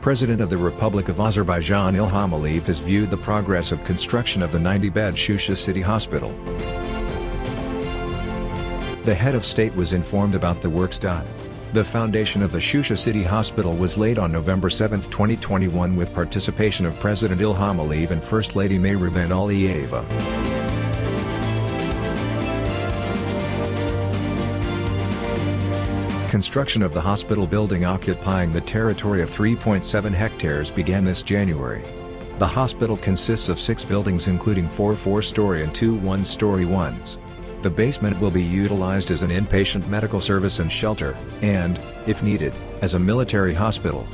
President of the Republic of Azerbaijan Ilham Aliyev has viewed the progress of construction of the 90-bed Shusha City Hospital. The head of state was informed about the works done. The foundation of the Shusha City Hospital was laid on November 7, 2021 with participation of President Ilham Aliyev and First Lady Ilham Aliyev. Construction of the hospital building occupying the territory of 3.7 hectares began this January. The hospital consists of 6 buildings including 4 4-story and 2 1-story ones. The basement will be utilized as an inpatient medical service and shelter, and, if needed, as a military hospital.